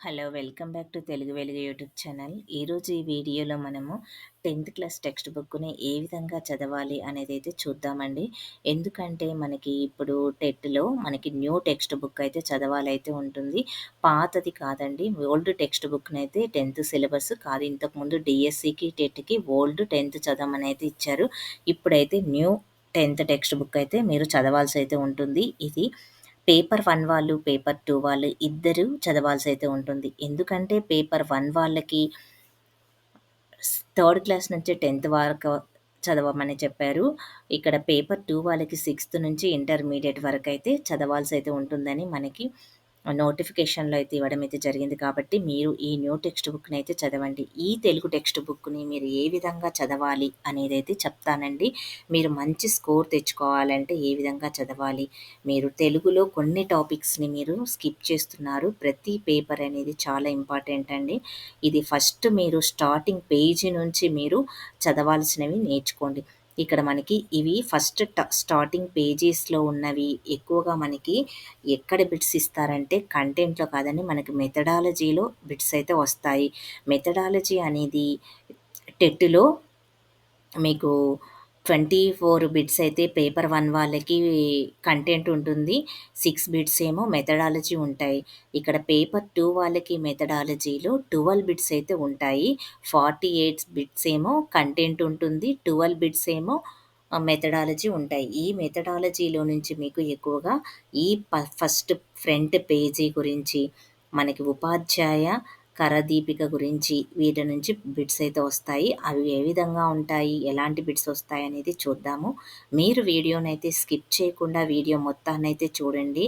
Hello! Welcome back to Telugu వెలుగు YouTube channel. ఈరోజు ఈ వీడియోలో మనము 10థ్ క్లాస్ టెక్స్ట్ బుక్‌ని ఏ విధంగా చదవాలి అనేదైతే చూద్దామండి. ఎందుకంటే మనకి ఇప్పుడు టెట్‌లో మనకి న్యూ టెక్స్ట్ బుక్ అయితే చదవాలైతే ఉంటుంది. పాతది కాదండి. ఓల్డ్ టెక్స్ట్ బుక్‌నైతే 10థ్ సిలబస్ కాదు. ఇంతకుముందు డీఎస్సీకి, టెట్‌కి ఓల్డ్ 10థ్ చదవమనైతే ఇచ్చారు. ఇప్పుడైతే న్యూ 10థ్ టెక్స్ట్ బుక్ అయితే మీరు చదవాల్సయితే ఉంటుంది. ఇది పేపర్ 1 వాళ్ళు, పేపర్ 2 వాళ్ళు ఇద్దరు చదవాల్సయితే ఉంటుంది. ఎందుకంటే పేపర్ 1 వాళ్ళకి థర్డ్ క్లాస్ నుంచి 10థ్ వరకు చదవమని చెప్పారు. ఇక్కడ పేపర్ 2 వాళ్ళకి సిక్స్త్ నుంచి ఇంటర్మీడియేట్ వరకైతే చదవాల్సయితే ఉంటుందని మనకి నోటిఫికేషన్‌లో అయితే ఇవ్వడం అయితే జరిగింది కాబట్టి, మీరు ఈ న్యూ టెక్స్ట్ బుక్‌నైతే చదవండి. ఈ తెలుగు టెక్స్ట్ బుక్‌ని మీరు ఏ విధంగా చదవాలి అనేదైతే చెప్తానండి. మీరు మంచి స్కోర్ తెచ్చుకోవాలంటే ఏ విధంగా చదవాలి? మీరు తెలుగులో కొన్ని టాపిక్స్‌ని మీరు స్కిప్ చేస్తున్నారు. ప్రతి పేపర్ అనేది చాలా ఇంపార్టెంట్ అండి. ఇది ఫస్ట్ మీరు స్టార్టింగ్ పేజీ నుంచి మీరు చదవాల్సినవి నేర్చుకోండి. ఇక్కడ మనకి ఇవి ఫస్ట్ స్టార్టింగ్ పేజెస్‌లో ఉన్నవి ఎక్కువగా మనకి ఎక్కడ బిట్స్ ఇస్తారంటే కంటెంట్‌లో కాదండి. మనకి మెథడాలజీలో బిట్స్ అయితే వస్తాయి. మెథడాలజీ అనేది టెట్‌లో మీకు 24 బిట్స్ అయితే పేపర్ 1 వాళ్ళకి కంటెంట్ ఉంటుంది. 6 బిట్స్ ఏమో మెథడాలజీ ఉంటాయి. ఇక్కడ పేపర్ 2 వాళ్ళకి మెథడాలజీలో 12 బిట్స్ అయితే ఉంటాయి. 48 బిట్స్ ఏమో కంటెంట్ ఉంటుంది. 12 బిట్స్ ఏమో మెథడాలజీ ఉంటాయి. ఈ మెథడాలజీలో నుంచి మీకు ఎక్కువగా ఈ ఫస్ట్ ఫ్రంట్ పేజీ గురించి, మనకి ఉపాధ్యాయ కరదీపిక గురించి వీటి నుంచి బిట్స్ అయితే వస్తాయి. అవి ఏ విధంగా ఉంటాయి? ఎలాంటి బిట్స్ వస్తాయనేది చూద్దాము. మీరు వీడియోనైతే స్కిప్ చేయకుండా వీడియో మొత్తాన్నైతే చూడండి.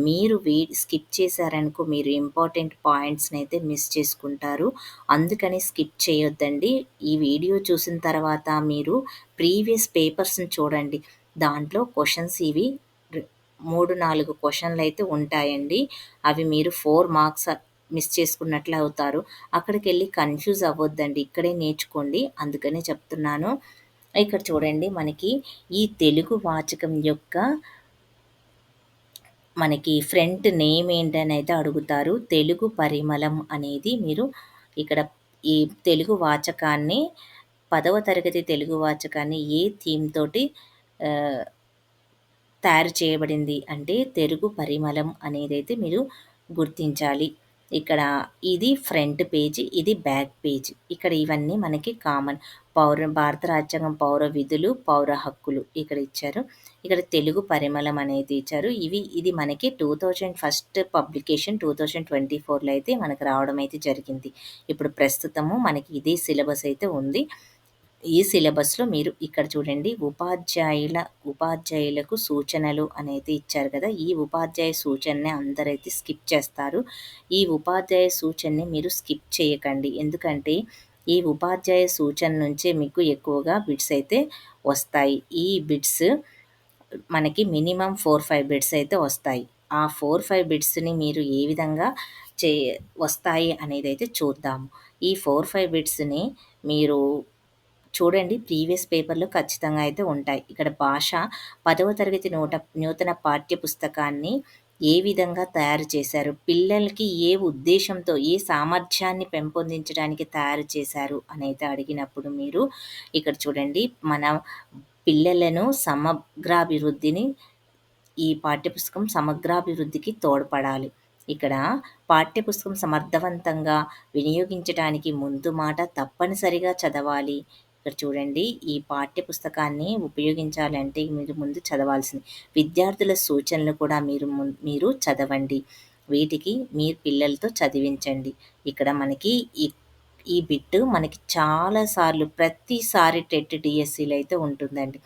మీరు స్కిప్ చేశారనుకో మీరు ఇంపార్టెంట్ పాయింట్స్‌నైతే మిస్ చేసుకుంటారు. అందుకని స్కిప్ చేయొద్దండి. ఈ వీడియో చూసిన తర్వాత మీరు ప్రీవియస్ పేపర్స్‌ని చూడండి. దాంట్లో క్వెషన్స్ ఇవి 3, 4 క్వెషన్‌లయితే ఉంటాయండి. అవి మీరు 4 మార్క్స్ మిస్ చేసుకున్నట్లే అవుతారు. అక్కడికెళ్ళి కన్‌ఫ్యూజ్ అవ్వొద్దండి. ఇక్కడే నేర్చుకోండి. అందుకనే చెప్తున్నాను. ఇక్కడ చూడండి మనకి ఈ తెలుగు వాచకం యొక్క మనకి ఫ్రంట్ నేమ్ ఏంటనైతే అడుగుతారు. తెలుగు పరిమళం అనేది మీరు ఇక్కడ ఈ తెలుగు వాచకాన్ని 10వ తరగతి తెలుగు వాచకాన్ని ఏ థీమ్ తోటి ఆహ్, తయారు చేయబడింది అంటే తెలుగు పరిమళం అనేదైతే మీరు గుర్తించాలి. ఇక్కడ ఇది ఫ్రంట్ పేజ్, ఇది బ్యాక్ పేజ్. ఇక్కడ ఇవన్నీ మనకి కామన్. భారత రాజ్యాంగం పౌర విధులు, పౌర హక్కులు ఇక్కడ ఇచ్చారు. ఇక్కడ తెలుగు పరిమళం అనేది ఇచ్చారు. ఇది మనకి 2000 ఫస్ట్ పబ్లికేషన్ 2024లో అయితే మనకు రావడం అయితే జరిగింది. ఇప్పుడు ప్రస్తుతము మనకి ఇదే సిలబస్ అయితే ఉంది. ఈ సిలబస్‌లో మీరు ఇక్కడ చూడండి ఉపాధ్యాయులకు సూచనలు అనేది ఇచ్చారు కదా! ఈ ఉపాధ్యాయ సూచనని అందరైతే స్కిప్ చేస్తారు. ఈ ఉపాధ్యాయ సూచనని మీరు స్కిప్ చేయకండి. ఎందుకంటే ఈ ఉపాధ్యాయ సూచన నుంచే మీకు ఎక్కువగా బిట్స్ అయితే వస్తాయి. ఈ బిట్స్ మనకి మినిమమ్ 4, 5 బిట్స్ అయితే వస్తాయి. ఆ 4, 5 బిట్స్‌ని మీరు ఏ విధంగా చే వస్తాయి అనేదైతే చూద్దాము. ఈ 4, 5 బిట్స్‌ని మీరు చూడండి ప్రీవియస్ పేపర్‌లో ఖచ్చితంగా అయితే ఉంటాయి. ఇక్కడ భాష 10వ తరగతి నూతన పాఠ్య పుస్తకాన్ని ఏ విధంగా తయారు చేశారు? పిల్లలకి ఏ ఉద్దేశ్యంతో, ఏ సామర్థ్యాన్ని పెంపొందించడానికి తయారు చేశారు అనైతే అడిగినప్పుడు మీరు ఇక్కడ చూడండి మన పిల్లలను సమగ్రాభివృద్ధిని ఈ పాఠ్యపుస్తకం సమగ్రాభివృద్ధికి తోడ్పడాలి. ఇక్కడ పాఠ్యపుస్తకం సమర్థవంతంగా వినియోగించటానికి ముందు మాట తప్పనిసరిగా చదవాలి. ఇక్కడ చూడండి ఈ పాఠ్యపుస్తకాన్ని ఉపయోగించాలంటే మీరు ముందు చదవాల్సింది. విద్యార్థుల సూచనలు కూడా మీరు చదవండి. వీటికి మీ పిల్లలతో చదివించండి. ఇక్కడ మనకి ఈ ఈ బిట్ మనకి చాలా సార్లు ప్రతిసారి టెట్, డీఎస్సీలో అయితే ఉంటుందండి.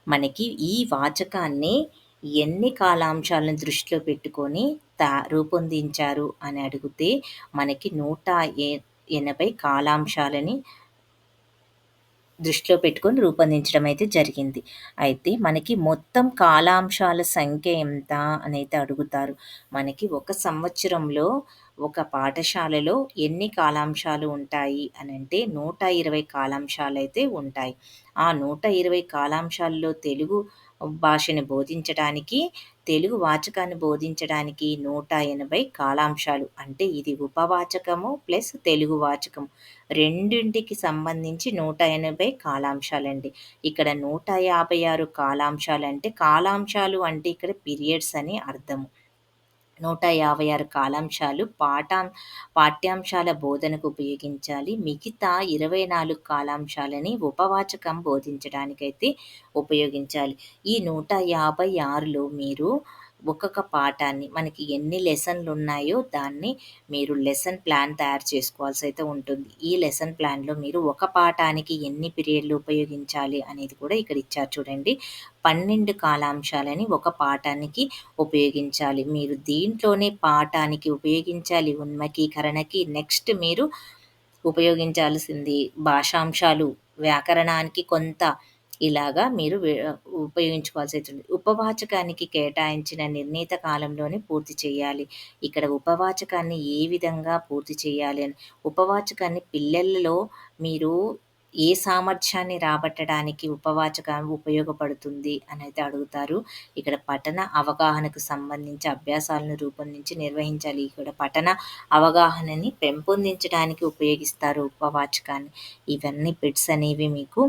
మనకి ఈ వాచకాన్ని ఎన్ని కాలాంశాలను దృష్టిలో పెట్టుకొని రూపొందించారు అని అడిగితే మనకి 180 కాలాంశాలని దృష్టిలో పెట్టుకొని రూపొందించడం అయితే జరిగింది. అయితే మనకి మొత్తం కాలాంశాల సంఖ్య ఎంత అనైతే అడుగుతారు. మనకి ఒక సంవత్సరంలో ఒక పాఠశాలలో ఎన్ని కాలాంశాలు ఉంటాయి అనంటే 120 కాలాంశాలైతే ఉంటాయి. ఆ 120 కాలాంశాల్లో తెలుగు భాషని బోధించడానికి తెలుగు వాచకాన్ని బోధించడానికి 180 కాలాంశాలు. అంటే ఇది ఉపవాచకము ప్లస్ తెలుగు వాచకం రెండింటికి సంబంధించి 180 కాలాంశాలండి. ఇక్కడ 156 కాలాంశాలంటే కాలాంశాలు అంటే ఇక్కడ పీరియడ్స్ అని అర్థము. 156 కాలాంశాలు పాఠ్యాంశాల బోధనకు ఉపయోగించాలి. మిగతా 24 కాలాంశాలని ఉపవాచకం బోధించడానికైతే ఉపయోగించాలి. ఈ 156లో మీరు ఒక్కొక్క పాఠాన్ని మనకి ఎన్ని లెసన్‌లున్నాయో దాన్ని మీరు లెసన్ ప్లాన్ తయారు చేసుకోవాల్సయితే ఉంటుంది. ఈ లెసన్ ప్లాన్‌లో మీరు ఒక పాఠానికి ఎన్ని పీరియడ్‌లు ఉపయోగించాలి అనేది కూడా ఇక్కడ ఇచ్చారు చూడండి. 12 కాలాంశాలని ఒక పాఠానికి ఉపయోగించాలి. మీరు దీంట్లోనే పాఠానికి ఉపయోగించాలి ఉన్మకీకరణకి. నెక్స్ట్ మీరు ఉపయోగించాల్సింది భాషాంశాలు, వ్యాకరణానికి కొంత ఇలాగా మీరు ఉపయోగించుకోవాల్సయితుంది. ఉపవాచకానికి కేటాయించిన నిర్ణీత కాలంలోనే పూర్తి చేయాలి. ఇక్కడ ఉపవాచకాన్ని ఏ విధంగా పూర్తి చేయాలి అని ఉపవాచకాన్ని పిల్లలలో మీరు ఏ సామర్థ్యాన్ని రాబట్టడానికి ఉపవాచకం ఉపయోగపడుతుంది అనైతే అడుగుతారు. ఇక్కడ పఠన అవగాహనకు సంబంధించి అభ్యాసాలను రూపొందించి నిర్వహించాలి. ఇక్కడ పఠన అవగాహనని పెంపొందించడానికి ఉపయోగిస్తారు ఉపవాచకాన్ని. ఇవన్నీ బిట్స్ అనేవి మీకు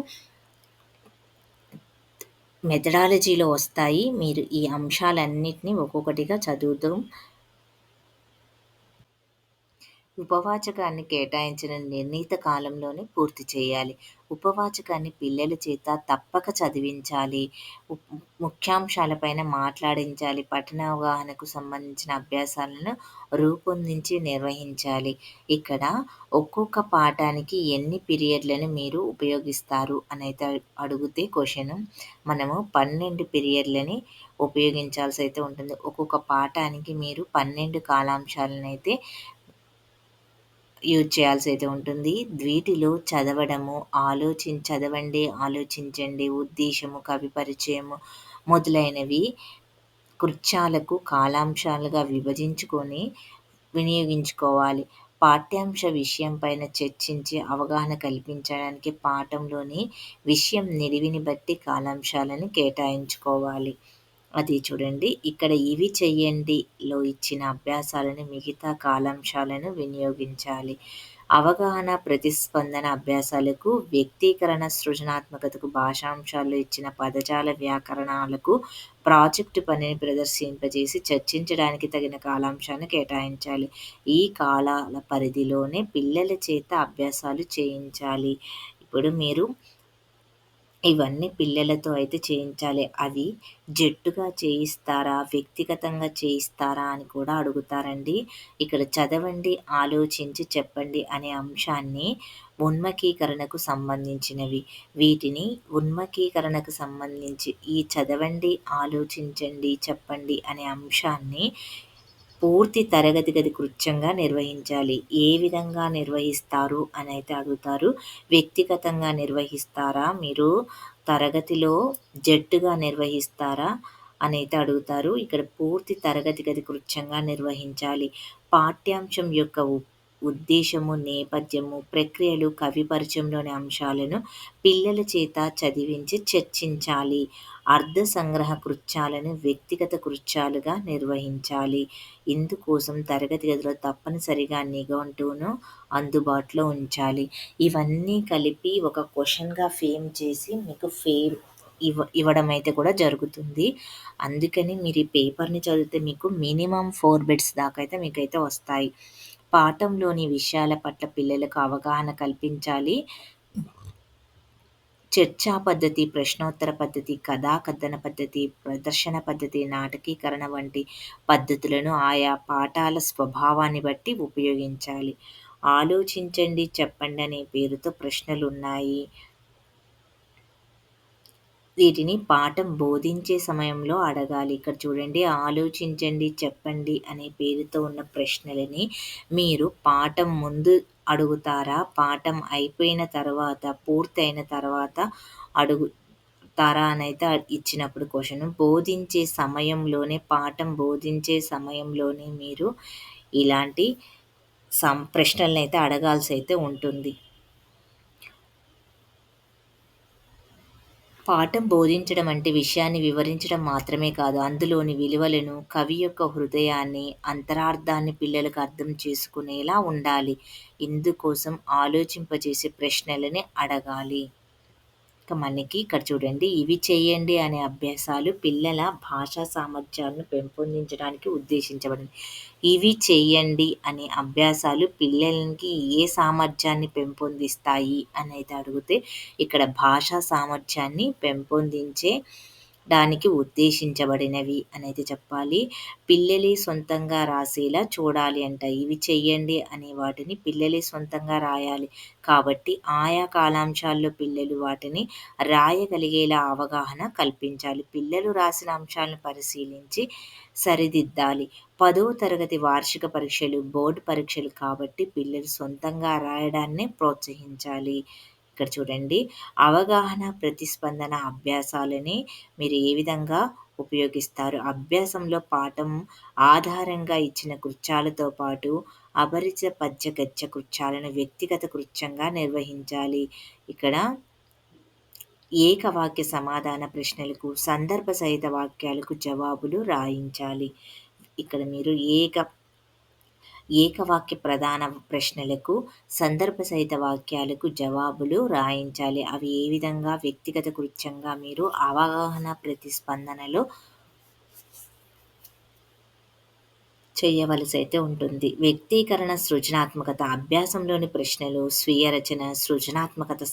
మెథడాలజీలో వస్తాయి. మీరు ఈ అంశాలన్నిటిని ఒక్కొక్కటిగా చదువుతూ ఉపవాచకాన్ని కేటాయించిన నిర్ణీత కాలంలోనే పూర్తి చేయాలి. ఉపవాచకాన్ని పిల్లల చేత తప్పక చదివించాలి. ముఖ్యాంశాలపైన మాట్లాడించాలి. పఠనావగాహనకు సంబంధించిన అభ్యాసాలను రూపొందించి నిర్వహించాలి. ఇక్కడ ఒక్కొక్క పాఠానికి ఎన్ని పీరియడ్‌లను మీరు ఉపయోగిస్తారు అనైతే అడిగితే క్వెషను మనము 12 పీరియడ్‌లని ఉపయోగించాల్సయితే ఉంటుంది. ఒక్కొక్క పాఠానికి మీరు 12 కాలాంశాలనైతే యూజ్ చేయాల్సయితే ఉంటుంది. వీటిలో చదవడము, చదవండి, ఆలోచించండి, ఉద్దేశము, కవి పరిచయము మొదలైనవి కృత్యాలకు కాలాంశాలుగా విభజించుకొని వినియోగించుకోవాలి. పాఠ్యాంశ విషయం పైన చర్చించి అవగాహన కల్పించడానికి పాఠంలోని విషయం నిడివిని బట్టి కాలాంశాలను కేటాయించుకోవాలి. అది చూడండి. ఇక్కడ ఇవి చెయ్యండిలో ఇచ్చిన అభ్యాసాలను మిగతా కాలాంశాలను వినియోగించాలి. అవగాహన, ప్రతిస్పందన అభ్యాసాలకు, వ్యక్తీకరణ, సృజనాత్మకతకు, భాషాంశాల్లో ఇచ్చిన పదజాల వ్యాకరణాలకు ప్రాజెక్టు పనిని ప్రదర్శింపజేసి చర్చించడానికి తగిన కాలాంశాన్ని కేటాయించాలి. ఈ కాలాల పరిధిలోనే పిల్లల చేత అభ్యాసాలు చేయించాలి. ఇప్పుడు మీరు ఇవన్నీ పిల్లలతో అయితే చేయించాలి. అవి జట్టుగా చేయిస్తారా? వ్యక్తిగతంగా చేయిస్తారా? అని కూడా అడుగుతారండి. ఇక్కడ చదవండి, ఆలోచించి చెప్పండి అనే అంశాన్ని ఉన్మకీకరణకు సంబంధించినవి. వీటిని ఉన్మకీకరణకు సంబంధించి ఈ చదవండి, ఆలోచించండి, చెప్పండి అనే అంశాన్ని పూర్తి తరగతి గది కృత్యంగా నిర్వహించాలి. ఏ విధంగా నిర్వహిస్తారు అనైతే అడుగుతారు. వ్యక్తిగతంగా నిర్వహిస్తారా? మీరు తరగతిలో జట్టుగా నిర్వహిస్తారా? అనైతే అడుగుతారు. ఇక్కడ పూర్తి తరగతి గది కృత్యంగా నిర్వహించాలి. పాఠ్యాంశం యొక్క ఉద్దేశము, నేపథ్యము, ప్రక్రియలు, కవి పరిచయంలోని అంశాలను పిల్లల చేత చదివించి చర్చించాలి. అర్థ సంగ్రహ కృత్యాలను వ్యక్తిగత కృత్యాలుగా నిర్వహించాలి. ఇందుకోసం తరగతి గదిలో తప్పనిసరిగా నిఘంటువును అందుబాటులో ఉంచాలి. ఇవన్నీ కలిపి ఒక క్వెషన్‌గా ఫ్రేమ్ చేసి మీకు ఇవ్వడం అయితే కూడా జరుగుతుంది. అందుకని మీరు ఈ పేపర్‌ని చదివితే మీకు మినిమమ్ 4 బిట్స్ దాకా అయితే మీకైతే వస్తాయి. పాఠంలోని విషయాల పట్ల పిల్లలకు అవగాహన కల్పించాలి. చర్చా పద్ధతి, ప్రశ్నోత్తర పద్ధతి, కథన పద్ధతి, ప్రదర్శన పద్ధతి, నాటకీకరణ వంటి పద్ధతులను ఆయా పాఠాల స్వభావాన్ని బట్టి ఉపయోగించాలి. ఆలోచించండి, చెప్పండి అనే పేరుతో ప్రశ్నలున్నాయి. వీటిని పాఠం బోధించే సమయంలో అడగాలి. ఇక్కడ చూడండి, ఆలోచించండి, చెప్పండి అనే పేరుతో ఉన్న ప్రశ్నలని మీరు పాఠం ముందు అడుగుతారా? పాఠం అయిపోయిన తర్వాత, పూర్తయిన తర్వాత అడుగుతారా అనైతే ఇచ్చినప్పుడు క్వెషను. బోధించే సమయంలోనే, పాఠం బోధించే సమయంలోనే మీరు ఇలాంటి ప్రశ్నలనైతే అడగాల్సయితే ఉంటుంది. పాఠం బోధించడం అంటే విషయాన్ని వివరించడం మాత్రమే కాదు, అందులోని విలువలను, కవి యొక్క హృదయాన్ని, అంతరార్థాన్ని పిల్లలకు అర్థం చేసుకునేలా ఉండాలి. ఇందుకోసం ఆలోచింపజేసే ప్రశ్నలని అడగాలి. ఇక మనకి ఇక్కడ చూడండి, ఇవి చేయండి అనే అభ్యాసాలు పిల్లల భాషా సామర్థ్యాలను పెంపొందించడానికి ఉద్దేశించబడింది. ఇవి చేయండి అనే అభ్యాసాలు పిల్లలకి ఏ సామర్థ్యాన్ని పెంపొందిస్తాయి అనేది అడిగితే, ఇక్కడ భాషా సామర్థ్యాన్ని పెంపొందించే దానికి ఉద్దేశించబడినవి అనైతే చెప్పాలి. పిల్లలే సొంతంగా రాసేలా చూడాలి అంట. ఇవి చెయ్యండి అనే వాటిని పిల్లలే సొంతంగా రాయాలి. కాబట్టి ఆయా కాలాంశాల్లో పిల్లలు వాటిని రాయగలిగేలా అవగాహన కల్పించాలి. పిల్లలు రాసిన అంశాలను పరిశీలించి సరిదిద్దాలి. 10వ తరగతి వార్షిక పరీక్షలు, బోర్డ్ పరీక్షలు కాబట్టి పిల్లలు సొంతంగా రాయడాన్నే ప్రోత్సహించాలి. ఇక్కడ చూడండి, అవగాహన, ప్రతిస్పందన అభ్యాసాలని మీరు ఏ విధంగా ఉపయోగిస్తారు? అభ్యాసంలో పాఠం ఆధారంగా ఇచ్చిన కృత్యాలతో పాటు అపరిచిత పద్య, గద్య కృత్యాలను వ్యక్తిగత కృత్యంగా నిర్వహించాలి. ఇక్కడ ఏకవాక్య సమాధాన ప్రశ్నలకు, సందర్భ సహిత వాక్యాలకు జవాబులు రాయించాలి. ఇక్కడ మీరు ఏకవాక్య ప్రధాన ప్రశ్నలకు, సందర్భ సహిత వాక్యాలకు జవాబులు రాయించాలి. అవి ఏ విధంగా వ్యక్తిగత కృత్యంగా మీరు అవగాహన, ప్రతిస్పందనలో చేయవలసైతే ఉంటుంది. వ్యక్తీకరణ, సృజనాత్మకత అభ్యాసంలోని ప్రశ్నలు స్వీయ రచన, సృజనాత్మకత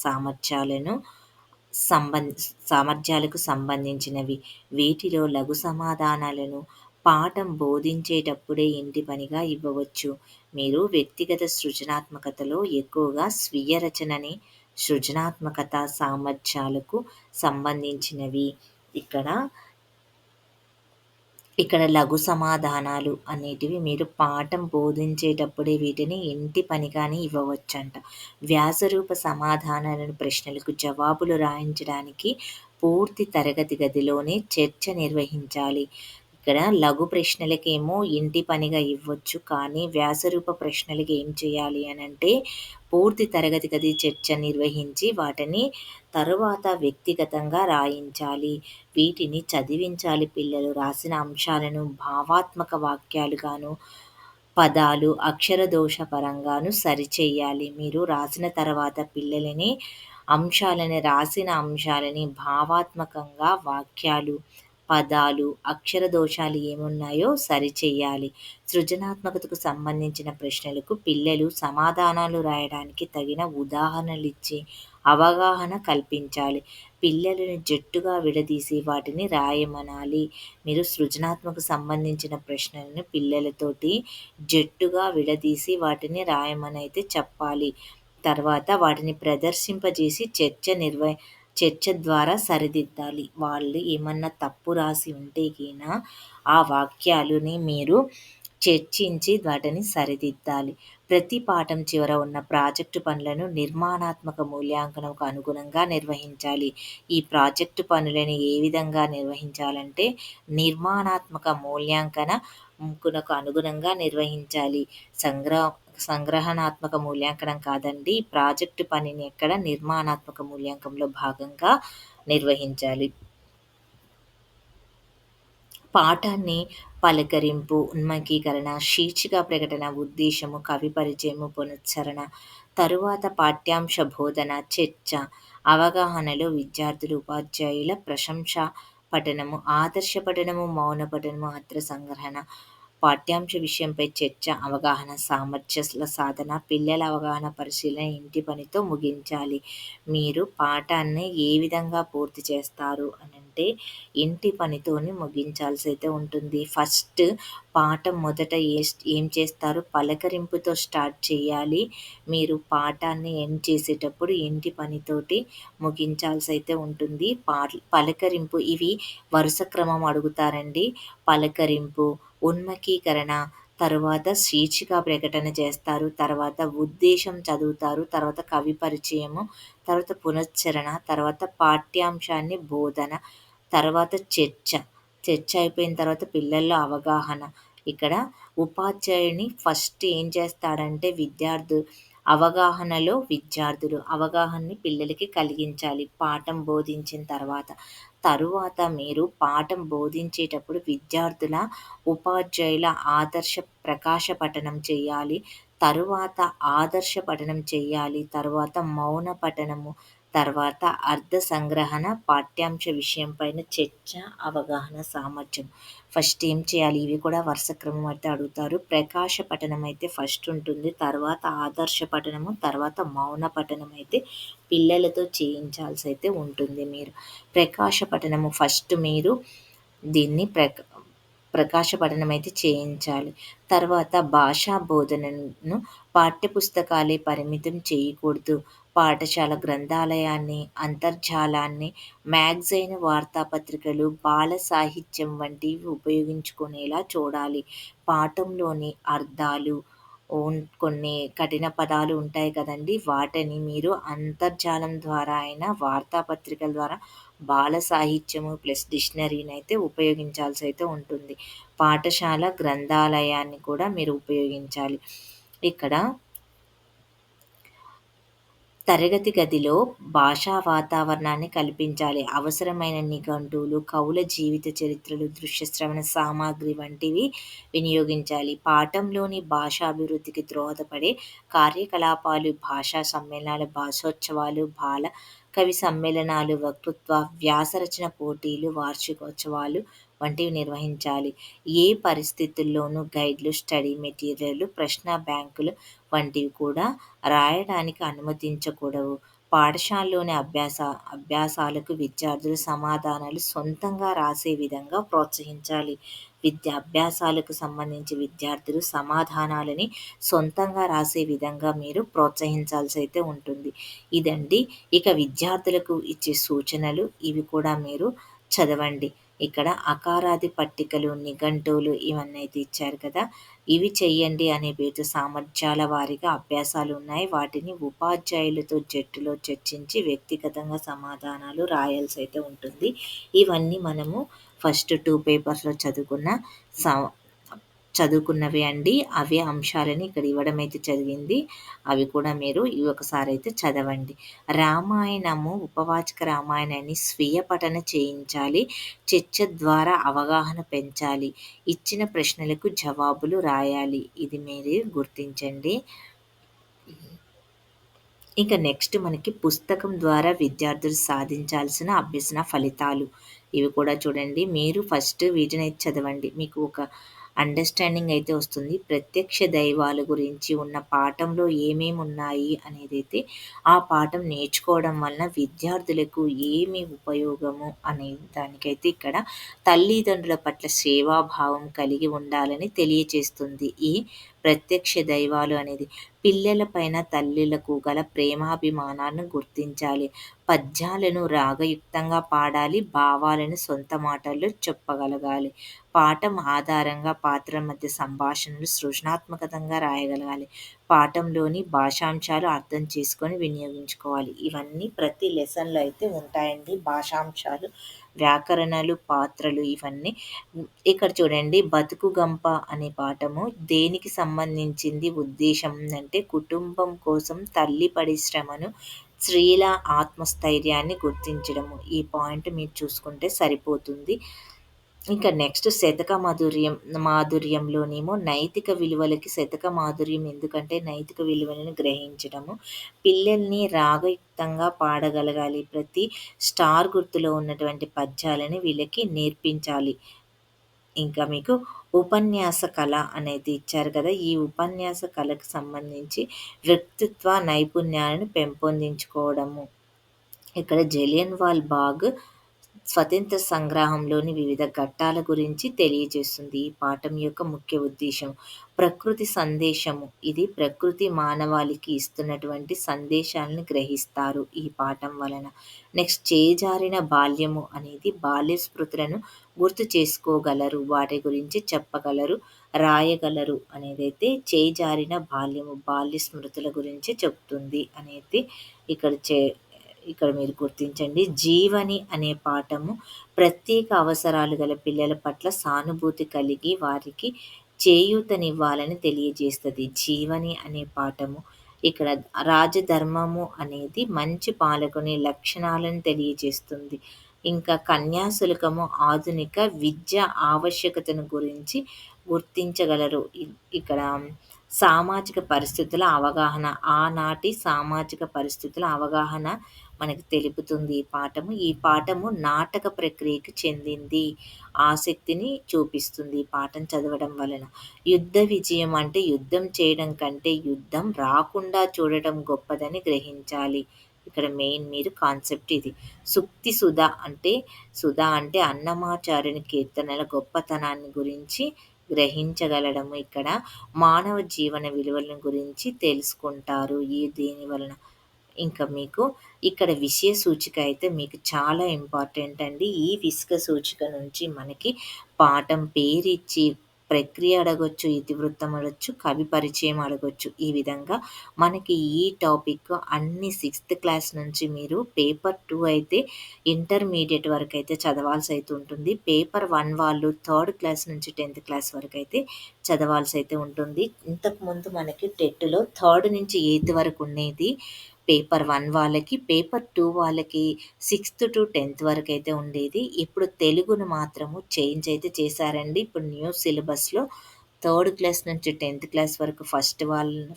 సామర్థ్యాలకు సంబంధించినవి. వీటిలో లఘు సమాధానాలను పాఠం బోధించేటప్పుడే ఇంటి పనిగా ఇవ్వవచ్చు. మీరు వ్యక్తిగత సృజనాత్మకతలో ఎక్కువగా స్వీయ రచనని, సృజనాత్మకత సామర్థ్యాలకు సంబంధించినవి. ఇక్కడ ఇక్కడ లఘు సమాధానాలు అనేటివి మీరు పాఠం బోధించేటప్పుడే వీటిని ఇంటి పనిగానే ఇవ్వవచ్చంట. వ్యాసరూప సమాధానాలను ప్రశ్నలకు జవాబులు రాయించడానికి పూర్తి తరగతి గదిలోనే చర్చ నిర్వహించాలి. ఇక్కడ లఘు ప్రశ్నలకేమో ఇంటి పనిగా ఇవ్వచ్చు. కానీ వ్యాసరూప ప్రశ్నలకి ఏం చేయాలి అనంటే, పూర్తి తరగతి గది చర్చ నిర్వహించి వాటిని తరువాత వ్యక్తిగతంగా రాయించాలి. వీటిని చదివించాలి. పిల్లలు రాసిన అంశాలను భావాత్మక వాక్యాలుగాను, పదాలు అక్షర దోష పరంగాను సరిచెయ్యాలి. మీరు రాసిన తర్వాత పిల్లలని రాసిన అంశాలని భావాత్మకంగా వాక్యాలు, పదాలు, అక్షర దోషాలు ఏమున్నాయో సరిచెయ్యాలి. సృజనాత్మకతకు సంబంధించిన ప్రశ్నలకు పిల్లలు సమాధానాలు రాయడానికి తగిన ఉదాహరణలిచ్చి అవగాహన కల్పించాలి. పిల్లలను జట్టుగా విడదీసి వాటిని రాయమనాలి. మీరు సృజనాత్మక సంబంధించిన ప్రశ్నలను పిల్లలతోటి జట్టుగా విడదీసి వాటిని రాయమనైతే చెప్పాలి. తర్వాత వాటిని ప్రదర్శింపజేసి చర్చ ద్వారా సరిదిద్దాలి. వాళ్ళు ఏమన్నా తప్పు రాసి ఉంటే గిన ఆ వాక్యాలని మీరు చర్చించి వాటిని సరిదిద్దాలి. ప్రతి పాఠం చివర ఉన్న ప్రాజెక్టు పనులను నిర్మాణాత్మక మూల్యాంకనంకు అనుగుణంగా నిర్వహించాలి. ఈ ప్రాజెక్టు పనులను ఏ విధంగా నిర్వహించాలంటే, నిర్మాణాత్మక మూల్యాంకనంకు అనుగుణంగా నిర్వహించాలి. సంగ్రహణాత్మక మూల్యాంకనం కాదండి. ప్రాజెక్టు పనిని ఎక్కడ నిర్మాణాత్మక మూల్యాంకనంలో భాగంగా నిర్వహించాలి. పాఠాన్ని పలకరింపు, ఉన్ముఖీకరణ, శీర్షిక ప్రకటన, ఉద్దేశము, కవి పరిచయము, పునశ్చరణ, తరువాత పాఠ్యాంశ బోధన, చర్చ, అవగాహనలో విద్యార్థులు, ఉపాధ్యాయుల ప్రశంసా పఠనము, ఆదర్శ పఠనము, మౌన పఠనము, అర్థ సంగ్రహణ, పాఠ్యాంశ విషయంపై చర్చ, అవగాహన, సామర్థ్యాల సాధన, పిల్లల అవగాహన పరిశీలన ఇంటి పనితో ముగించాలి. మీరు పాఠాన్ని ఏ విధంగా పూర్తి చేస్తారు అనంటే, ఇంటి పనితోని ముగించాల్సైతే ఉంటుంది. ఫస్ట్ పాఠం మొదట ఏం చేస్తారు? పలకరింపుతో స్టార్ట్ చేయాలి. మీరు పాఠాన్ని ఎండ్ చేసేటప్పుడు ఇంటి పనితోటి ముగించాల్సైతే ఉంటుంది. పలకరింపు ఇవి వరుస క్రమం అడుగుతారండి. పలకరింపు, ఉన్ముఖీకరణ, తరువాత శీర్షిక ప్రకటన చేస్తారు. తర్వాత ఉద్దేశం చదువుతారు. తర్వాత కవి పరిచయము, తర్వాత పునశ్చరణ, తర్వాత పాఠ్యాంశాన్ని బోధన, తర్వాత చర్చ. చర్చ అయిపోయిన తర్వాత పిల్లల్లో అవగాహన. ఇక్కడ ఉపాధ్యాయుని ఫస్ట్ ఏం చేస్తాడంటే, అవగాహనని పిల్లలకి కలిగించాలి పాఠం బోధించిన తర్వాత. తరువాత మీరు పాఠం బోధించేటప్పుడు విద్యార్థుల, ఉపాధ్యాయుల ఆదర్శ ప్రకాశ పఠనం చేయాలి. తరువాత ఆదర్శ పఠనం చేయాలి. తరువాత మౌన పఠనము, తర్వాత అర్థ సంగ్రహణ, పాఠ్యాంశ విషయం పైన చర్చ, అవగాహన, సామర్థ్యం. ఫస్ట్ ఏం చేయాలి? ఇవి కూడా వరుస క్రమం అయితే అడుగుతారు. ప్రకాశ పఠనం అయితే ఫస్ట్ ఉంటుంది. తర్వాత ఆదర్శ పఠనము, తర్వాత మౌన పఠనం అయితే పిల్లలతో చేయించాల్సయితే ఉంటుంది మీరు. ప్రకాశ పఠనము ఫస్ట్ మీరు దీన్ని ప్రకాశ పఠనమైతే చేయించాలి. తర్వాత భాషా బోధనను పాఠ్యపుస్తకాలే పరిమితం చేయకూడదు. పాఠశాల గ్రంథాలయాన్ని, అంతర్జాలాన్ని, మ్యాగజైన్, వార్తాపత్రికలు, బాల సాహిత్యం వంటివి ఉపయోగించుకునేలా చూడాలి. పాఠంలోని అర్థాలు, కొన్ని కఠిన పదాలు ఉంటాయి కదండీ! వాటిని మీరు అంతర్జాలం ద్వారా అయినా, వార్తాపత్రికల ద్వారా బాల సాహిత్యము ప్లస్ డిక్షనరీనైతే ఉపయోగించాల్సయితే ఉంటుంది. పాఠశాల గ్రంథాలయాన్ని కూడా మీరు ఉపయోగించాలి. ఇక్కడ తరగతి గదిలో భాషా వాతావరణాన్ని కల్పించాలి. అవసరమైన నిఘంటువులు, కవుల జీవిత చరిత్రలు, దృశ్య శ్రవణ సామాగ్రి వంటివి వినియోగించాలి. పాఠంలోని భాషాభివృద్ధికి దోహదపడే కార్యకలాపాలు, భాషా సమ్మేళనాలు, భాషోత్సవాలు, బాల కవి సమ్మేళనాలు, వక్తృత్వ, వ్యాసరచన పోటీలు, వార్షికోత్సవాలు వంటివి నిర్వహించాలి. ఏ పరిస్థితుల్లోనూ గైడ్లు, స్టడీ మెటీరియల్లు, ప్రశ్న బ్యాంకులు వంటివి కూడా రాయడానికి అనుమతించకూడవు. పాఠశాలలోని అభ్యాసాలకు విద్యార్థులు సమాధానాలు సొంతంగా రాసే విధంగా ప్రోత్సహించాలి. అభ్యాసాలకు సంబంధించి విద్యార్థులు సమాధానాలని సొంతంగా రాసే విధంగా మీరు ప్రోత్సహించాల్సయితే ఉంటుంది. ఇదండి ఇక విద్యార్థులకు ఇచ్చే సూచనలు. ఇవి కూడా మీరు చదవండి. ఇక్కడ అకారాది పట్టికలు, నిఘంటువులు ఇవన్నీ అయితే ఇచ్చారు కదా! ఇవి చెయ్యండి అనే పేరుతో సామర్థ్యాల వారీగా అభ్యాసాలు ఉన్నాయి. వాటిని ఉపాధ్యాయులతో జట్టులో చర్చించి వ్యక్తిగతంగా సమాధానాలు రాయాల్సయితే ఉంటుంది. ఇవన్నీ మనము ఫస్ట్ 2 పేపర్స్‌లో చదువుకున్నవే అండి. అవే అంశాలని ఇక్కడ ఇవ్వడమైతే జరిగింది. అవి కూడా మీరు ఇవి ఒకసారైతే చదవండి. రామాయణము, ఉపవాచక రామాయణాన్ని స్వీయ పఠన చేయించాలి. చర్చ ద్వారా అవగాహన పెంచాలి. ఇచ్చిన ప్రశ్నలకు జవాబులు రాయాలి. ఇది మీరు గుర్తించండి. ఇక నెక్స్ట్ మనకి పుస్తకం ద్వారా విద్యార్థులు సాధించాల్సిన అభ్యసన ఫలితాలు. ఇవి కూడా చూడండి. మీరు ఫస్ట్ వీటినైతే చదవండి. మీకు ఒక అండర్‌స్టాండింగ్ అయితే వస్తుంది. ప్రత్యక్ష దైవాల గురించి ఉన్న పాఠంలో ఏమేమున్నాయి అనేదైతే ఆ పాఠం నేర్చుకోవడం వలన విద్యార్థులకు ఏమి ఉపయోగము అనే దానికైతే ఇక్కడ తల్లిదండ్రుల పట్ల సేవాభావం కలిగి ఉండాలని తెలియచేస్తుంది. ఈ ప్రత్యక్ష దైవాలు అనేది పిల్లల పైన తల్లులకు గల ప్రేమాభిమానాలను గుర్తించాలి. పద్యాలను రాగయుక్తంగా పాడాలి. భావాలను సొంత మాటల్లో చెప్పగలగాలి. పాఠం ఆధారంగా పాత్రల మధ్య సంభాషణలు సృజనాత్మకంగా రాయగలగాలి. పాఠంలోని భాషాంశాలు అర్థం చేసుకొని వినియోగించుకోవాలి. ఇవన్నీ ప్రతి లెసన్‌లో అయితే ఉంటాయండి. భాషాంశాలు, వ్యాకరణాలు, పాత్రలు ఇవన్నీ. ఇక్కడ చూడండి 'బతుకు గంప' అనే పాఠము దేనికి సంబంధించింది ఉద్దేశం అంటే కుటుంబం కోసం తల్లి పడే శ్రమను, స్త్రీల ఆత్మస్థైర్యాన్ని గుర్తించడము. ఈ పాయింట్ మీరు చూసుకుంటే సరిపోతుంది. ఇంకా నెక్స్ట్ మాధుర్యంలోనేమో నైతిక విలువలకి శతక మాధుర్యం ఎందుకంటే నైతిక విలువలను గ్రహించడము. పిల్లల్ని రాగయుక్తంగా పాడగలగాలి. ప్రతి స్టార్ గుర్తులో ఉన్నటువంటి పద్యాలని వీళ్ళకి నేర్పించాలి. ఇంకా మీకు ఉపన్యాస కళ అనేది ఇచ్చారు కదా! ఈ ఉపన్యాస కళకు సంబంధించి వ్యక్తిత్వ నైపుణ్యాలను పెంపొందించుకోవడము. ఇక్కడ జలియన్‌వాలా బాగ్ స్వతంత్ర సంగ్రామంలోని వివిధ ఘట్టాల గురించి తెలియజేస్తుంది. ఈ పాఠం యొక్క ముఖ్య ఉద్దేశ్యం. ప్రకృతి సందేశము. ఇది ప్రకృతి మానవాళికి ఇస్తున్నటువంటి సందేశాలను గ్రహిస్తారు ఈ పాఠం వలన. నెక్స్ట్ చేజారిన బాల్యము అనేది బాల్య స్మృతులను గుర్తు చేసుకోగలరు. వాటి గురించి చెప్పగలరు, రాయగలరు అనేదైతే చేజారిన బాల్యము, బాల్య స్మృతుల గురించి చెప్తుంది అనేది ఇక్కడ మీరు గుర్తించండి. జీవని అనే పాఠము ప్రత్యేక అవసరాలు గల పిల్లల పట్ల సానుభూతి కలిగి వారికి చేయూతనివ్వాలని తెలియజేస్తది. జీవని అనే పాఠము ఇక్కడ రాజధర్మము అనేది మంచి పాలకుని లక్షణాలను తెలియజేస్తుంది. ఇంకా కన్యాశుల్కము ఆధునిక విద్య ఆవశ్యకతను గురించి గుర్తించగలరు. ఇక్కడ సామాజిక పరిస్థితుల అవగాహన, ఆనాటి సామాజిక పరిస్థితుల అవగాహన మనకు తెలుపుతుంది ఈ పాఠము. ఈ పాఠము నాటక ప్రక్రియకి చెందింది. ఆసక్తిని చూపిస్తుంది ఈ పాఠం చదవడం వలన. యుద్ధ విజయం అంటే యుద్ధం చేయడం కంటే యుద్ధం రాకుండా చూడటం గొప్పదని గ్రహించాలి. ఇక్కడ మెయిన్ మీరు కాన్సెప్ట్ ఇది. సుక్తి సుధ అంటే అన్నమాచార్యుని కీర్తనల గొప్పతనాన్ని గురించి గ్రహించగలడము. ఇక్కడ మానవ జీవన విలువలను గురించి తెలుసుకుంటారు దీని వలన. ఇంకా మీకు ఇక్కడ విషయ సూచిక అయితే మీకు చాలా ఇంపార్టెంట్ అండి. ఈ విసుక సూచిక నుంచి మనకి పాఠం పేరిచ్చి ప్రక్రియ అడగొచ్చు, ఇతివృత్తం అడగొచ్చు, కవి పరిచయం అడగొచ్చు. ఈ విధంగా మనకి ఈ టాపిక్ అన్ని 6th క్లాస్ నుంచి మీరు పేపర్ 2 అయితే ఇంటర్మీడియేట్ వరకైతే చదవాల్సయితే ఉంటుంది. పేపర్ 1 వాళ్ళు 3rd క్లాస్ నుంచి 10th క్లాస్ వరకైతే చదవాల్సయితే ఉంటుంది. ఇంతకుముందు మనకి టెట్‌లో 3rd నుంచి 8th వరకు ఉండేది. పేపర్ 1 వాళ్ళకి, పేపర్ 2 వాళ్ళకి 6th టు 10th వరకైతే ఉండేది. ఇప్పుడు తెలుగును మాత్రము చేంజ్ అయితే చేశారండి. ఇప్పుడు న్యూ సిలబస్‌లో 3rd క్లాస్ నుంచి 10th క్లాస్ వరకు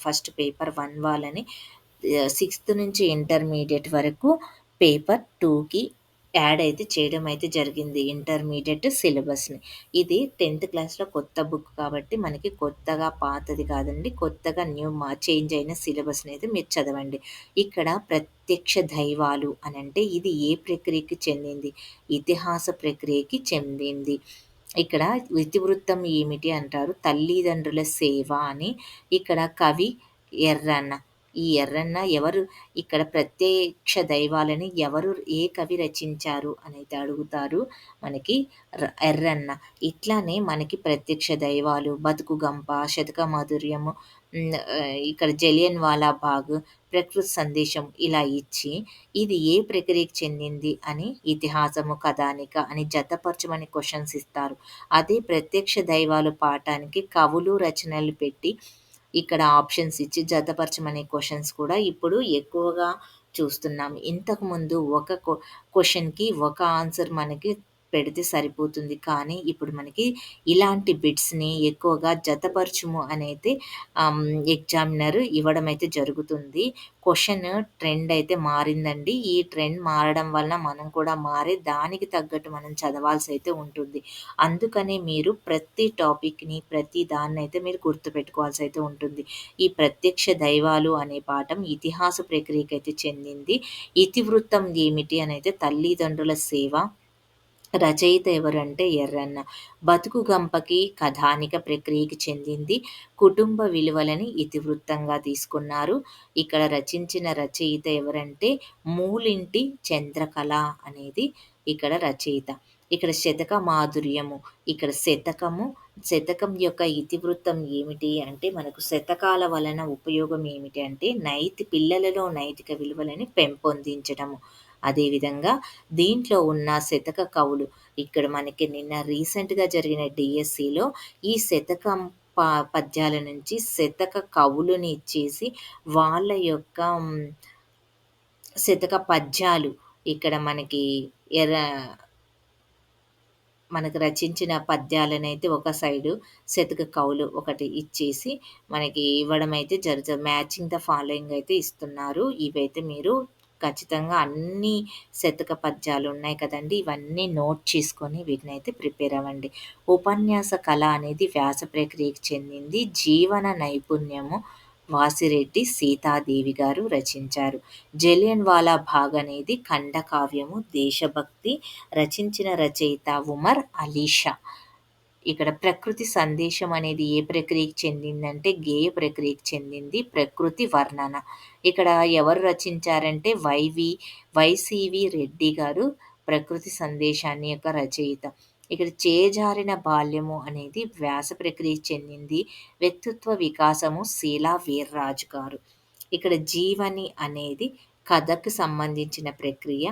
ఫస్ట్ పేపర్ 1 వాళ్ళని 6th నుంచి ఇంటర్మీడియేట్ వరకు పేపర్ 2కి యాడ్ అయితే చేయడం అయితే జరిగింది ఇంటర్మీడియేట్ సిలబస్‌ని. ఇది 10th క్లాస్‌లో కొత్త బుక్ కాబట్టి మనకి కొత్తగా పాతది కాదండి. కొత్తగా చేంజ్ అయిన సిలబస్‌ని అయితే మీరు చదవండి. ఇక్కడ ప్రత్యక్ష దైవాలు అనంటే ఇది ఏ ప్రక్రియకి చెందింది? ఇతిహాస ప్రక్రియకి చెందింది. ఇక్కడ ఇతివృత్తం ఏమిటి అంటారు? తల్లిదండ్రుల సేవ అని. ఇక్కడ కవి ఎర్రన్న. ఈ ఎర్రన్న ఎవరు? ఇక్కడ ప్రత్యక్ష దైవాలని ఏ కవి రచించారు అనైతే అడుగుతారు మనకి ఎర్రన్న. ఇట్లానే మనకి ప్రత్యక్ష దైవాలు, బతుకు గంప, శతక మాధుర్యము, ఇక్కడ జలియన్ వాలా బాగ్, ప్రకృతి సందేశం ఇలా ఇచ్చి ఇది ఏ ప్రక్రియకి చెందింది అని ఇతిహాసము, కథానిక అని జతపరచమని క్వెషన్స్ ఇస్తారు. అదే ప్రత్యక్ష దైవాలు పాఠానికి కవులు రచనలు పెట్టి ఇక్కడ ఆప్షన్స్ ఇచ్చి జతపరచమనే క్వెషన్స్ కూడా ఇప్పుడు ఎక్కువగా చూస్తున్నాం. ఇంతకుముందు ఒక క్వెషన్‌కి ఒక ఆన్సర్ మనకి పెడితే సరిపోతుంది. కానీ ఇప్పుడు మనకి ఇలాంటి బిట్స్‌ని ఎక్కువగా జతపరచుము అనైతే ఎగ్జామినర్ ఇవ్వడం అయితే జరుగుతుంది. క్వెషన్ ట్రెండ్ అయితే మారిందండి. ఈ ట్రెండ్ మారడం వలన మనం కూడా మారి దానికి తగ్గట్టు మనం చదవాల్సయితే ఉంటుంది. అందుకనే మీరు ప్రతి టాపిక్‌ని, ప్రతి దాన్నైతే మీరు గుర్తుపెట్టుకోవాల్సయితే ఉంటుంది. ఈ ప్రత్యక్ష దైవాలు అనే పాఠం ఇతిహాస ప్రక్రియకైతే చెందింది. ఇతివృత్తం ఏమిటి అనైతే తల్లిదండ్రుల సేవ. రచయిత ఎవరంటే ఎర్రన్న. బతుకు గంపకి కథానిక ప్రక్రియకి చెందింది. కుటుంబ విలువలని ఇతివృత్తంగా తీసుకున్నారు. ఇక్కడ రచించిన రచయిత ఎవరంటే మూలింటి చంద్రకళ అనేది ఇక్కడ రచయిత. ఇక్కడ శతక మాధుర్యము. ఇక్కడ శతకం యొక్క ఇతివృత్తం ఏమిటి అంటే మనకు శతకాల వలన ఉపయోగం ఏమిటి అంటే పిల్లలలో నైతిక విలువలని పెంపొందించడము. అదేవిధంగా దీంట్లో ఉన్న శతక కవులు ఇక్కడ మనకి నిన్న రీసెంట్‌గా జరిగిన డీఎస్సీలో ఈ శతకం పద్యాల నుంచి శతక కవులని ఇచ్చేసి వాళ్ళ యొక్క శతక పద్యాలు ఇక్కడ మనకు రచించిన పద్యాలనైతే ఒక సైడు, శతక కవులు ఒకటి ఇచ్చేసి మనకి ఇవ్వడం అయితే జరుగుతది. మ్యాచింగ్ ద ఫాలోయింగ్ అయితే ఇస్తున్నారు. ఇవైతే మీరు ఖచ్చితంగా అన్ని శతక పద్యాలు ఉన్నాయి కదండీ! ఇవన్నీ నోట్ చేసుకొని వీటినైతే ప్రిపేర్ అవ్వండి. ఉపన్యాస కళ అనేది వ్యాస ప్రక్రియకి చెందింది. జీవన నైపుణ్యము వాసిరెడ్డి సీతాదేవి గారు రచించారు. జలియన్ వాలా బాగ్ అనేది ఖండకావ్యము, దేశభక్తి. రచించిన రచయిత ఉమర్ అలీ షా. ఇక్కడ ప్రకృతి సందేశం అనేది ఏ ప్రక్రియకి చెందిందంటే గేయ ప్రక్రియకి చెందింది. ప్రకృతి వర్ణన. ఇక్కడ ఎవరు రచించారంటే వైసివి రెడ్డి గారు ప్రకృతి సందేశాన్ని యొక్క రచయిత. ఇక్కడ చేజారిన బాల్యము అనేది వ్యాస ప్రక్రియకి చెందింది. వ్యక్తిత్వ వికాసము శీలా వీర్రాజు గారు. ఇక్కడ జీవని అనేది కథకు సంబంధించిన ప్రక్రియ.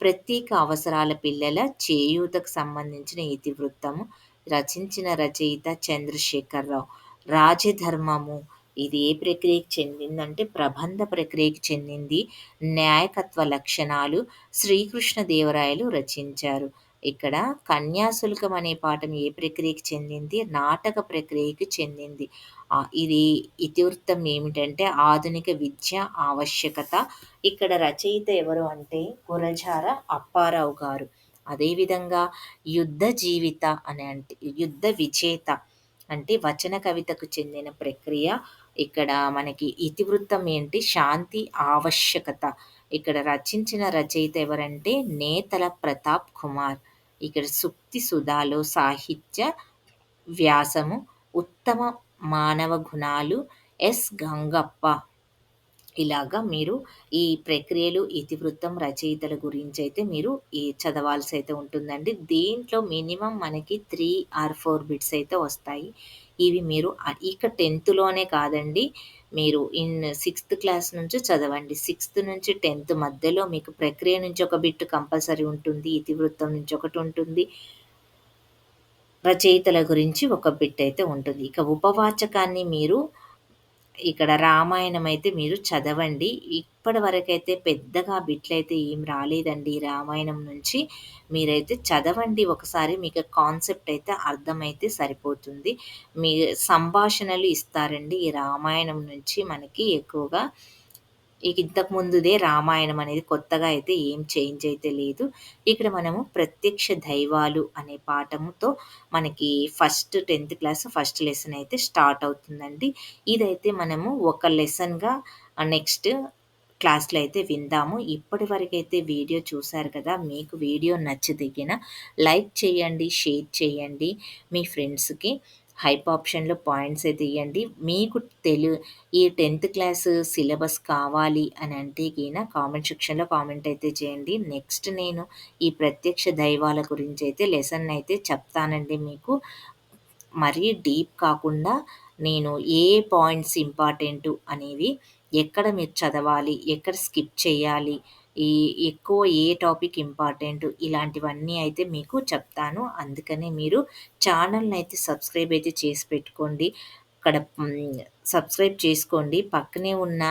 ప్రత్యేక అవసరాల పిల్లల చేయూతకు సంబంధించిన ఇతివృత్తము. రచించిన రచయిత చంద్రశేఖరరావు. రాజధర్మము ఇది ఏ ప్రక్రియకి చెందిందంటే ప్రబంధ ప్రక్రియకి చెందింది. న్యాయకత్వ లక్షణాలు శ్రీకృష్ణదేవరాయలు రచించారు. ఇక్కడ కన్యాశుల్కం అనే పాఠం ఏ ప్రక్రియకి చెందింది? నాటక ప్రక్రియకి చెందింది. ఇది ఇతివృత్తం ఏమిటంటే ఆధునిక విద్య ఆవశ్యకత. ఇక్కడ రచయిత ఎవరు అంటే గురజార అప్పారావు గారు. అదేవిధంగా యుద్ధ జీవిత అని అంటే యుద్ధ విజేత అంటే వచన కవితకు చెందిన ప్రక్రియ. ఇక్కడ మనకి ఇతివృత్తం ఏంటి? శాంతి ఆవశ్యకత. ఇక్కడ రచించిన రచయిత ఎవరంటే నేతల ప్రతాప్ కుమార్. ఇక్కడ సుక్తి సుధాలో సాహిత్య వ్యాసము ఉత్తమ మానవ గుణాలు ఎస్ గంగప్ప. ఇలాగా మీరు ఈ ప్రక్రియలు, ఇతివృత్తం, రచయితల గురించయితే మీరు చదవాల్సయితే ఉంటుందండి. దీంట్లో మినిమమ్ మనకి 3 ఆర్ 4 బిట్స్ అయితే వస్తాయి. ఇవి మీరు ఇక 10థ్‌లోనే కాదండి. మీరు సిక్స్త్ క్లాస్ నుంచి చదవండి. సిక్స్త్ నుంచి 10థ్ మధ్యలో మీకు ప్రక్రియ నుంచి ఒక బిట్ కంపల్సరీ ఉంటుంది. ఇతివృత్తం నుంచి ఒకటుంటుంది. రచయితల గురించి ఒక బిట్ అయితే ఉంటుంది. ఇక ఉపవాచకాన్ని మీరు ఇక్కడ రామాయణం అయితే మీరు చదవండి. ఇప్పటి వరకైతే పెద్దగా బిట్లయితే ఏం రాలేదండి రామాయణం నుంచి. మీరైతే చదవండి ఒకసారి. మీకు కాన్సెప్ట్ అయితే అర్థమైతే సరిపోతుంది. మీ సంభాషణలు ఇస్తారండి ఈ రామాయణం నుంచి మనకి ఎక్కువగా. ఇక ఇంతకు ముందుదే రామాయణం అనేది కొత్తగా అయితే ఏం చేంజ్ అయితే లేదు. ఇక్కడ మనము ప్రత్యక్ష దైవాలు అనే పాఠముతో మనకి 10థ్ క్లాస్ ఫస్ట్ లెసన్ అయితే స్టార్ట్ అవుతుందండి. ఇదైతే మనము ఒక లెసన్‌గా నెక్స్ట్ క్లాస్‌లో అయితే విందాము. ఇప్పటి వరకైతే వీడియో చూసారు కదా! మీకు వీడియో నచ్చితే లైక్ చేయండి, షేర్ చేయండి మీ ఫ్రెండ్స్‌కి. హైప్ ఆప్షన్‌లో పాయింట్స్ అయితే ఇయ్యండి. మీకు ఈ 10థ్ క్లాస్ సిలబస్ కావాలి అని అంటే కామెంట్ సెక్షన్‌లో కామెంట్ అయితే చేయండి. నెక్స్ట్ నేను ఈ ప్రత్యక్ష దైవాల గురించైతే లెసన్ అయితే చెప్తానండి మీకు. మరీ డీప్ కాకుండా నేను ఏ పాయింట్స్ ఇంపార్టెంటు అనేవి, ఎక్కడ మీరు చదవాలి, ఎక్కడ స్కిప్ చేయాలి, ఎక్కువ ఏ టాపిక్ ఇంపార్టెంటు ఇలాంటివన్నీ అయితే మీకు చెప్తాను. అందుకనే మీరు ఛానల్‌నయితే సబ్స్క్రైబ్ అయితే చేసి పెట్టుకోండి. అక్కడ సబ్స్క్రైబ్ చేసుకోండి. పక్కనే ఉన్న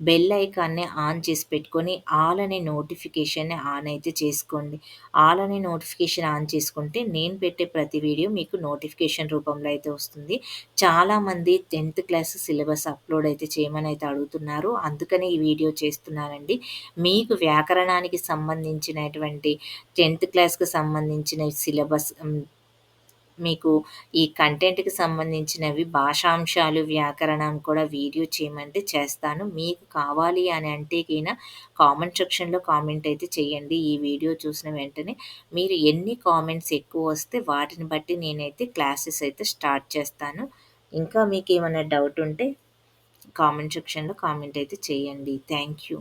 బెల్ ఐకాన్‌ని ఆన్ చేసి పెట్టుకొని ఆల్ అనే నోటిఫికేషన్‌ని ఆన్ అయితే చేసుకోండి. ఆల్ అనే నోటిఫికేషన్ ఆన్ చేసుకుంటే నేను పెట్టే ప్రతి వీడియో మీకు నోటిఫికేషన్ రూపంలో అయితే వస్తుంది. చాలామంది 10థ్ క్లాస్ సిలబస్ అప్లోడ్ అయితే చేయమని అయితే అడుగుతున్నారు. అందుకనే ఈ వీడియో చేస్తున్నానండి. మీకు వ్యాకరణానికి సంబంధించినటువంటి 10థ్ క్లాస్‌కి సంబంధించిన సిలబస్ మీకు ఈ కంటెంట్‌కి సంబంధించినవి భాషాంశాలు, వ్యాకరణం కూడా వీడియో చేయమంటే చేస్తాను. మీకు కావాలి అని అంటే కామెంట్ సెక్షన్‌లో కామెంట్ అయితే చేయండి. ఈ వీడియో చూసిన వెంటనే మీరు ఎన్ని కామెంట్స్ ఎక్కువ వస్తే వాటిని బట్టి నేనైతే క్లాసెస్ అయితే స్టార్ట్ చేస్తాను. ఇంకా మీకేమన్నా డౌట్ ఉంటే కామెంట్ సెక్షన్‌లో కామెంట్ అయితే చేయండి. Thank you.